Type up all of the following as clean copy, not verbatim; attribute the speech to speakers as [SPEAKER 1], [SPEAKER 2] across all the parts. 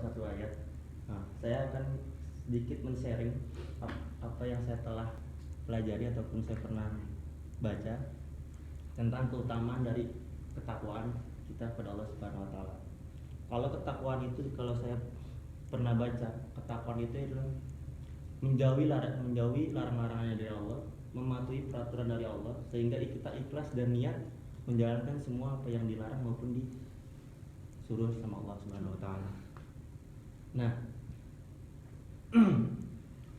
[SPEAKER 1] satu ayat. Nah, saya akan sedikit men-sharing apa yang saya telah pelajari ataupun saya pernah baca tentang keutamaan dari ketakwaan kita kepada Allah Subhanahu wa taala. Kalau ketakwaan itu, kalau saya pernah baca, ketakwaan itu adalah menjauhi larang-larangannya dari Allah, mematuhi peraturan dari Allah, sehingga kita ikhlas dan niat menjalankan semua apa yang dilarang maupun disuruh sama Allah Subhanahu wa taala. Nah,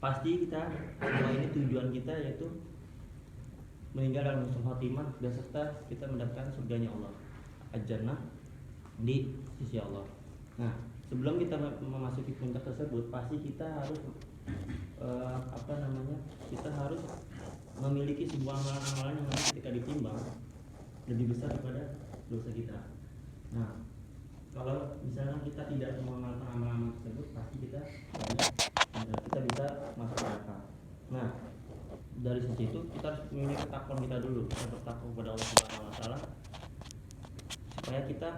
[SPEAKER 1] pasti kita semua ini tujuan kita yaitu meninggal dalam husnul khotimah dan serta kita mendapatkan surganya Allah, al-jannah di sisi Allah. Nah, sebelum kita memasuki puncak tersebut, pasti kita harus kita harus memiliki sebuah amalan-amalan yang nanti ketika ditimbang lebih besar daripada dosa kita. Nah, kalau misalnya kita tidak mengamalkan amalan-amalan tersebut, pasti kita bisa masuk neraka. Nah, dari sisi itu kita harus memiliki ketakwaan kita dulu, kita bertakwa kepada Allah Subhanahu wa taala supaya kita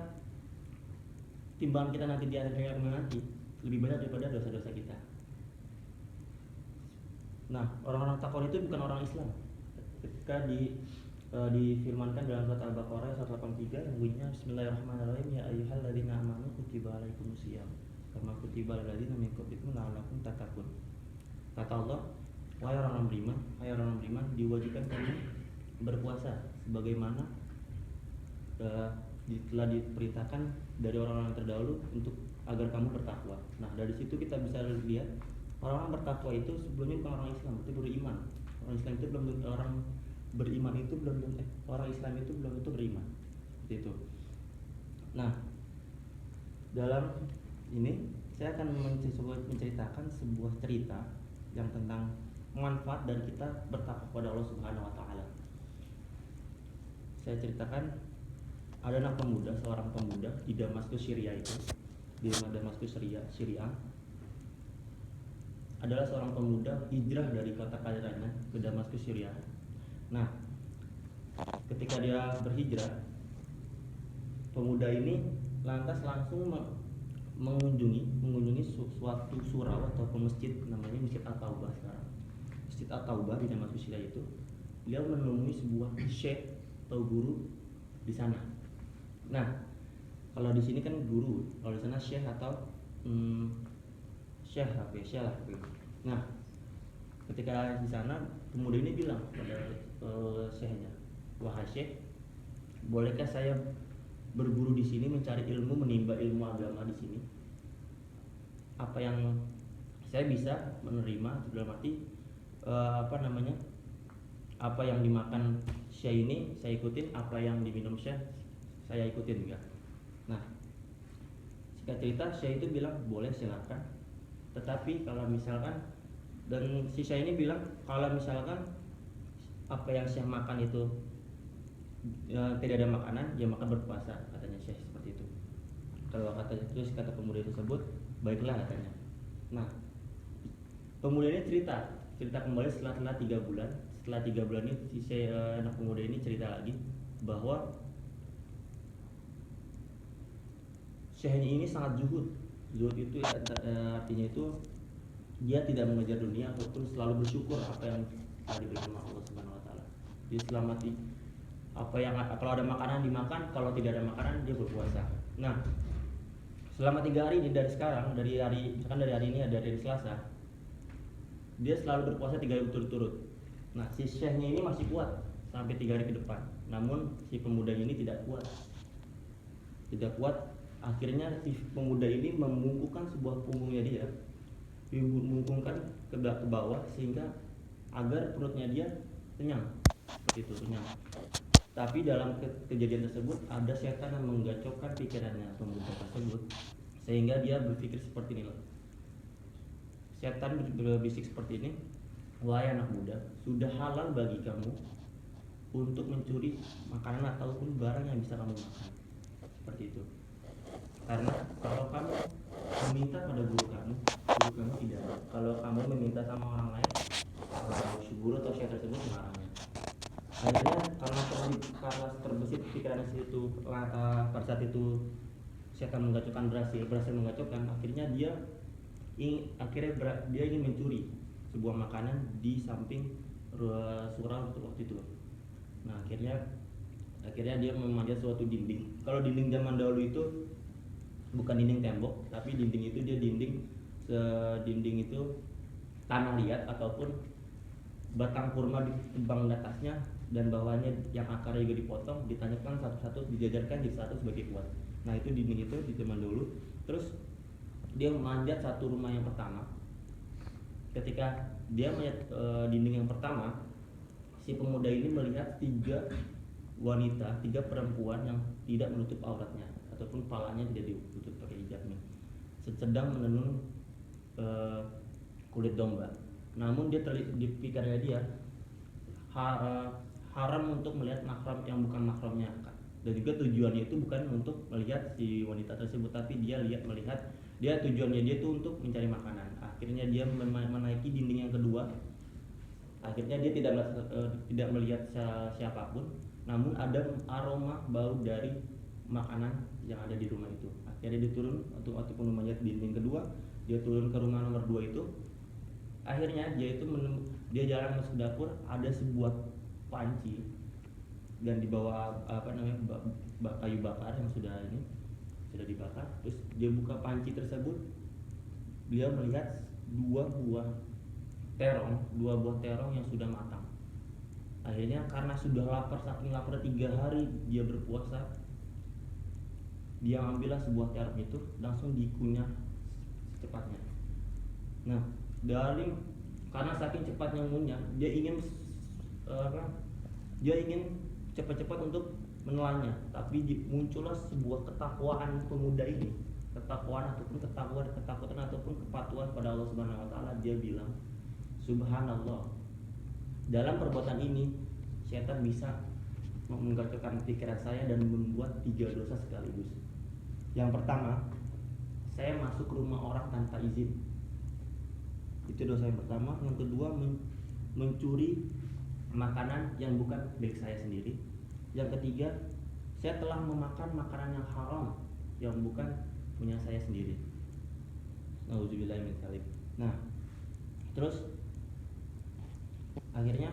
[SPEAKER 1] timbangan kita nanti di akhir hayat nanti lebih banyak daripada dosa-dosa kita. Nah, orang-orang takwa itu bukan orang Islam. Ketika difirmankan dalam surat Al-Baqarah 183 yang bunyinya Bismillahirrahmanirrahim, ya ayyuhalladzina amanu kutiba alaikumusiyam kama kutiba alal ladzina min qablikum la'allakum tattaqun. Kata Allah, wahai orang beriman, diwajibkan kamu berpuasa sebagaimana telah diperintahkan dari orang-orang terdahulu untuk agar kamu bertakwa. Nah, dari situ kita bisa lihat orang-orang bertakwa itu sebelumnya bukan orang Islam, itu beriman. Orang Islam itu belum orang beriman itu belum orang Islam itu belum tentu beriman. Seperti itu. Nah, dalam ini saya akan menceritakan sebuah cerita yang tentang manfaat dari kita bertakwa kepada Allah Subhanahu wa taala. Saya ceritakan ada seorang pemuda di Damaskus Syria itu. Di Damaskus Syria adalah seorang pemuda hijrah dari kota kelahirannya ke Damaskus Syria. Nah, ketika dia berhijrah, pemuda ini lantas langsung mengunjungi suatu surau ataupun masjid, namanya Masjid At-Taubah sekarang. Masjid At-Taubah di Damaskus Syria itu, dia menemui sebuah syekh atau guru di sana. Nah, kalau di sini kan guru, kalau di sana syekh atau syekh lah. Nah, ketika di sana pemuda ini bilang pada syekhnya, wahai syekh, bolehkah saya berguru di sini, mencari ilmu, menimba ilmu agama di sini? Apa yang saya bisa menerima dalam arti apa yang dimakan syekh ini saya ikutin, apa yang diminum syekh saya ikutin enggak. Nah, singkat cerita syekh itu bilang boleh, silakan. Tetapi kalau misalkan, dan si syekh ini bilang kalau misalkan apa yang syekh makan itu tidak ada makanan, ya maka berpuasa, katanya syekh seperti itu. Kalau kata pemuda tersebut, baiklah katanya. Nah, pemuda ini cerita kembali setelah 3 bulan. Setelah 3 bulan ini si anak pemuda ini cerita lagi bahwa syekhnya ini sangat zuhud. Zuhud itu artinya itu dia tidak mengejar dunia ataupun selalu bersyukur apa yang telah diberikan Allah Subhanahu wa taala. Dia selamati apa yang kalau ada makanan dimakan, kalau tidak ada makanan dia berpuasa. Nah, selama 3 hari ini dari hari ini ada dari Selasa, dia selalu berpuasa 3 hari berturut-turut. Nah, si syekhnya ini masih kuat sampai 3 hari ke depan. Namun si pemuda ini tidak kuat. Akhirnya si pemuda ini membungkukkan sebuah punggungnya dia, dibungkungkan ke bawah sehingga agar perutnya dia kenyang. Seperti itu, kenyang. Tapi dalam kejadian tersebut ada setan yang menggacokkan pikirannya pemuda tersebut sehingga dia berpikir seperti ini. Setan berbisik seperti ini, wahai anak muda, sudah halal bagi kamu untuk mencuri makanan ataupun barang yang bisa kamu makan. Seperti itu. Karena kalau kamu meminta pada guru kamu tidak. Kalau kamu meminta sama orang lain, si guru atau syekh tersebut melarangnya. Akhirnya karena terbesit pikiran itu pada saat itu setan berhasil menggacokkan, akhirnya dia dia ingin mencuri sebuah makanan di samping surau waktu itu. Nah akhirnya dia memanjat suatu dinding. Kalau dinding zaman dahulu itu bukan dinding tembok, tapi dinding itu dia dinding itu tanah liat ataupun batang kurma ditebang di atasnya dan bawahnya yang akarnya juga dipotong, ditanyakan satu-satu, dijajarkan jadi satu sebagai kuat. Nah itu dinding itu di zaman dulu. Terus dia memanjat satu rumah yang pertama. Ketika dia melihat dinding yang pertama, si pemuda ini melihat tiga perempuan yang tidak menutup auratnya ataupun kepalanya tidak ditutup pakai hijabnya, sedang menenun kulit domba. Namun di pikirannya dia haram untuk melihat mahram yang bukan mahramnya, dan juga tujuannya itu bukan untuk melihat si wanita tersebut, tapi tujuannya dia itu untuk mencari makanan. Akhirnya dia menaiki dinding yang kedua. Akhirnya dia tidak melihat siapapun, namun ada aroma bau dari makanan yang ada di rumah itu. Akhirnya dia turun untuk memanjat dinding kedua, dia turun ke rumah nomor 2 itu. Akhirnya dia jalan masuk dapur, ada sebuah panci dan di bawah kayu bakar yang sudah dibakar. Terus dia buka panci tersebut, dia melihat dua buah terong yang sudah matang. Akhirnya karena sudah lapar, saking lapar 3 hari dia berpuasa, dia ambillah sebuah terong itu, langsung dikunyah secepatnya. Nah karena saking cepatnya ngunyah, dia ingin cepat-cepat untuk menelannya, tapi muncullah sebuah ketakwaan pemuda ini, ketakutan ataupun kepatuhan pada Allah Subhanahu wa taala. Dia bilang, subhanallah, dalam perbuatan ini setan bisa menggagalkan pikiran saya dan membuat 3 dosa sekaligus. Yang pertama, saya masuk ke rumah orang tanpa izin, itu dosa yang pertama. Yang kedua, mencuri makanan yang bukan milik saya sendiri. Yang ketiga, saya telah memakan makanan yang haram yang bukan punya saya sendiri. Nauzubillahi min dzalik. Nah, terus akhirnya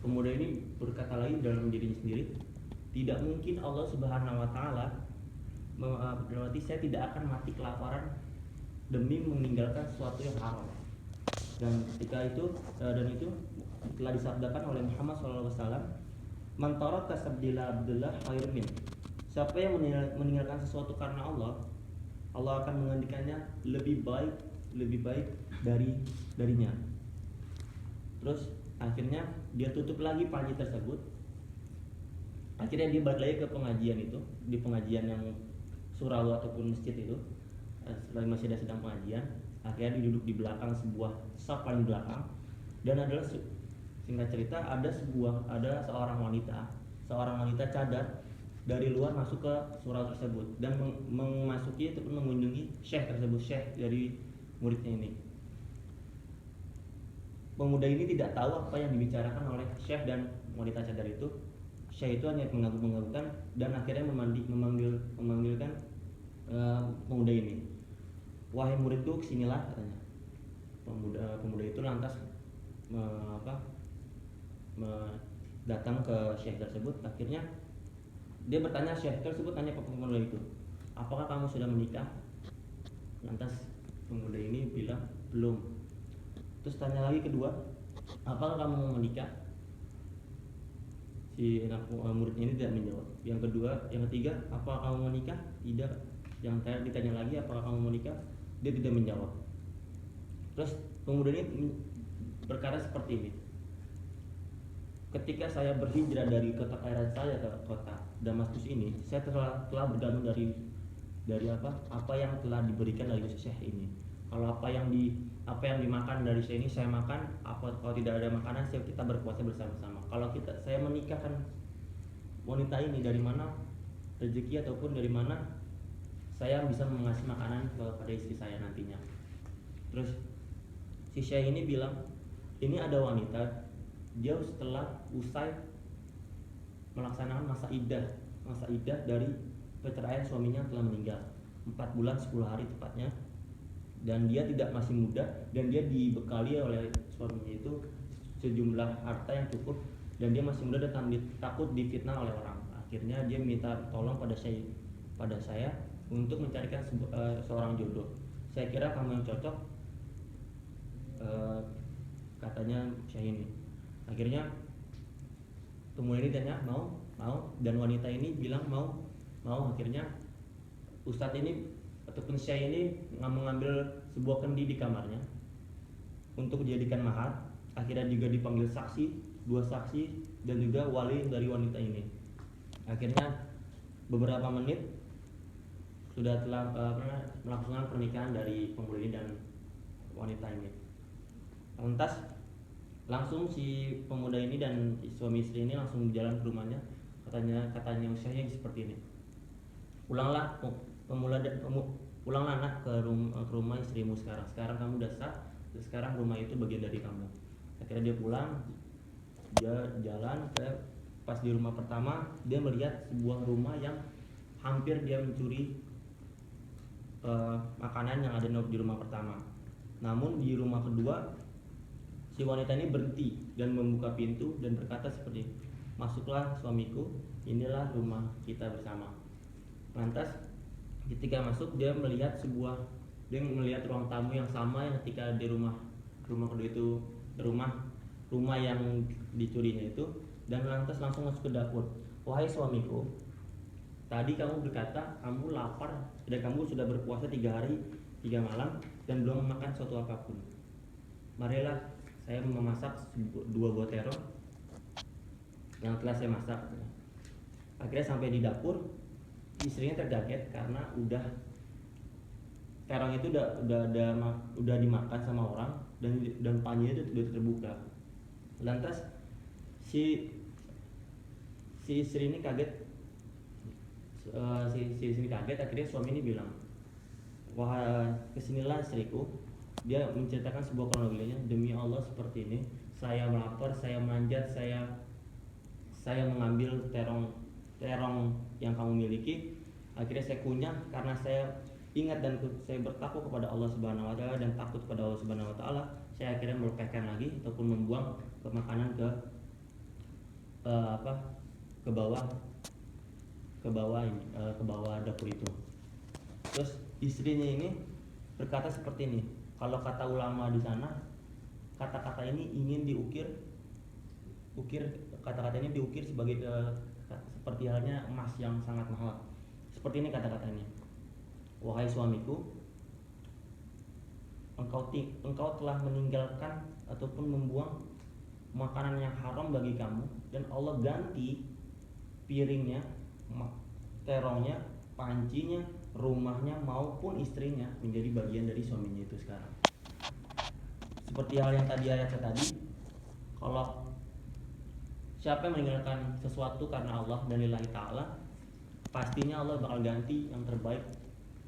[SPEAKER 1] pemuda ini berkata lagi dalam dirinya sendiri, tidak mungkin Allah Subhanahu wa taala berarti saya tidak akan mati kelaparan demi meninggalkan sesuatu yang haram. Dan ketika itu telah disabdakan oleh Muhammad SAW, man taraka sabdila abdullah khairun min. Siapa yang meninggalkan sesuatu karena Allah akan menggantikannya lebih baik darinya. Terus akhirnya dia tutup lagi panci tersebut. Akhirnya dia balik lagi ke pengajian itu, di pengajian yang surau ataupun masjid itu. Setelah masih ada sedang pengajian, akhirnya dia duduk di belakang sebuah saf paling belakang. Dan adalah singkat cerita, ada seorang wanita cadar dari luar masuk ke surau tersebut dan memasuki ataupun mengunjungi syekh dari muridnya ini. Pemuda ini tidak tahu apa yang dibicarakan oleh syekh dan wanita cadar itu. Syekh itu hanya mengangguk-anggukkan dan akhirnya memanggilkan pemuda ini. Wahai muridku, kesinilah, katanya. Pemuda itu lantas datang ke syekh tersebut. Akhirnya dia bertanya, syekh tersebut tanya ke pemuda itu, apakah kamu sudah menikah? Lantas pemuda ini bilang belum. Terus tanya lagi kedua, apakah kamu mau menikah? Si muridnya ini tidak menjawab. Yang ketiga, apakah kamu mau menikah? Tidak. Yang terakhir ditanya lagi, apakah kamu mau menikah? Dia tidak menjawab. Terus pemuda ini berkata seperti ini, ketika saya berhijrah dari kota kelahiran saya ke kota Damaskus ini, saya telah bergabung dari apa yang telah diberikan dari syekh ini. Kalau apa yang dimakan dari syekh ini saya makan, kalau tidak ada makanan kita berpuasa bersama-sama. Kalau saya menikahkan wanita ini, dari mana rezeki ataupun dari mana saya bisa mengasih makanan kepada istri saya nantinya. Terus si syekh ini bilang, ini ada wanita, dia setelah usai melaksanakan masa iddah dari perceraian suaminya telah meninggal 4 bulan 10 hari tepatnya. dan dia tidak masih muda, dan dia dibekali oleh suaminya itu sejumlah harta yang cukup, dan dia masih muda dan takut difitnah oleh orang. Akhirnya dia minta tolong pada saya untuk mencarikan seorang jodoh. Saya kira kamu yang cocok, katanya saya ini. Akhirnya pemuda ini tanya mau, dan wanita ini bilang mau. Akhirnya ustadz ini ataupun saya ini mengambil sebuah kendi di kamarnya untuk dijadikan mahar. Akhirnya juga dipanggil dua saksi dan juga wali dari wanita ini. Akhirnya beberapa menit sudah telah melangsungkan pernikahan dari pemuda ini dan wanita ini. Lantas langsung si pemuda ini dan suami istri ini langsung berjalan ke rumahnya. Katanya usianya seperti ini. Pulanglah nak ke rumah istrimu sekarang. Sekarang kamu udah sah. Sekarang rumah itu bagian dari kamu. Akhirnya dia pulang. Dia jalan pas di rumah pertama dia melihat sebuah rumah yang hampir dia mencuri makanan yang ada di rumah pertama. Namun di rumah kedua si wanita ini berhenti dan membuka pintu dan berkata seperti, masuklah suamiku, inilah rumah kita bersama. Lantas ketika masuk dia melihat ruang tamu yang sama yang ketika di rumah kedua itu rumah yang dicurinya itu, dan lantas langsung masuk ke dapur. Wahai suamiku, tadi kamu berkata kamu lapar dan kamu sudah berpuasa 3 hari 3 malam dan belum makan suatu apapun. Marilah saya memasak 2 buah terong yang telah saya masak. Akhirnya sampai di dapur, istrinya terkaget karena terong itu udah dimakan sama orang dan panjanya itu sudah terbuka. Lantas si istri ini kaget, si istri kaget. Akhirnya suami ini bilang, wah kesinilah istriku. Dia menceritakan sebuah kronologinya. Demi Allah seperti ini, saya melapar, saya memanjat, saya mengambil terong yang kamu miliki. Akhirnya saya kunyah karena saya ingat dan saya bertakwa kepada Allah Subhanahu wa taala dan takut kepada Allah Subhanahu wa taala. Saya akhirnya melepaskan lagi ataupun membuang makanan ke bawah dapur itu. Terus istrinya ini berkata seperti ini, kalau kata ulama di sana, kata-kata ini ingin diukir sebagai seperti halnya emas yang sangat mahal. Seperti ini kata-katanya, wahai suamiku, engkau telah meninggalkan ataupun membuang makanan yang haram bagi kamu, dan Allah ganti piringnya, terongnya, pancinya, rumahnya maupun istrinya menjadi bagian dari suaminya itu sekarang. Seperti hal yang tadi ayatnya tadi, kalau siapa yang meninggalkan sesuatu karena Allah dan lillahi ta'ala, pastinya Allah bakal ganti yang terbaik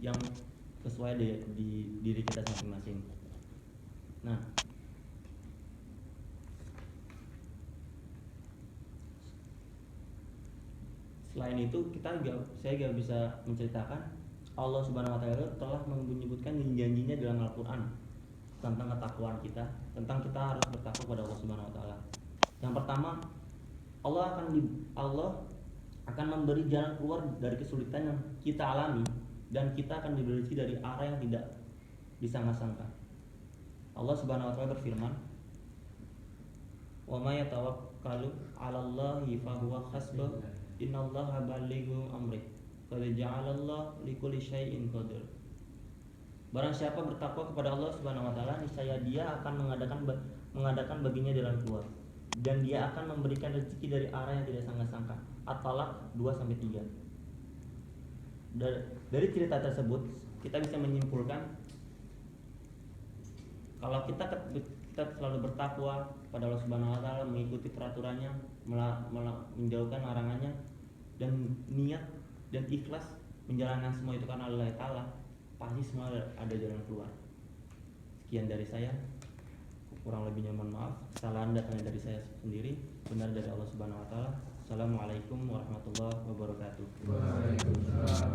[SPEAKER 1] yang sesuai di diri kita masing-masing. Nah, selain itu saya gak bisa menceritakan Allah Subhanahu wa taala telah menyebutkan janjinya dalam Al-Qur'an tentang ketakwaan kita, tentang kita harus bertakwa kepada Allah Subhanahu wa taala. Yang pertama, Allah akan memberi jalan keluar dari kesulitan yang kita alami, dan kita akan diberi rezeki dari arah yang tidak disangka-sangka. Allah Subhanahu wa taala berfirman, "Wa may yatawakkalu 'alallahi fahuwa hasbuh, innallaha balighu amri, qad ja'alallahu likulli syai'in qadir." Barang siapa bertakwa kepada Allah Subhanahu wa taala, niscaya Dia akan mengadakan baginya jalan keluar, dan Dia akan memberikan rezeki dari arah yang tidak sangka-sangka. At-Talaq 2-3. Dari cerita tersebut kita bisa menyimpulkan kalau kita selalu bertakwa pada Allah Subhanahu wa taala, mengikuti peraturannya, menjauhkan larangannya, dan niat dan ikhlas menjalankan semua itu karena Allah taala, pasti semua ada jalan keluar. Sekian dari saya, kurang lebihnya mohon maaf. Kesalahan datangnya dari saya sendiri, benar dari Allah Subhanahu wa taala. Assalamualaikum warahmatullahi wabarakatuh.
[SPEAKER 2] Waalaikumsalam.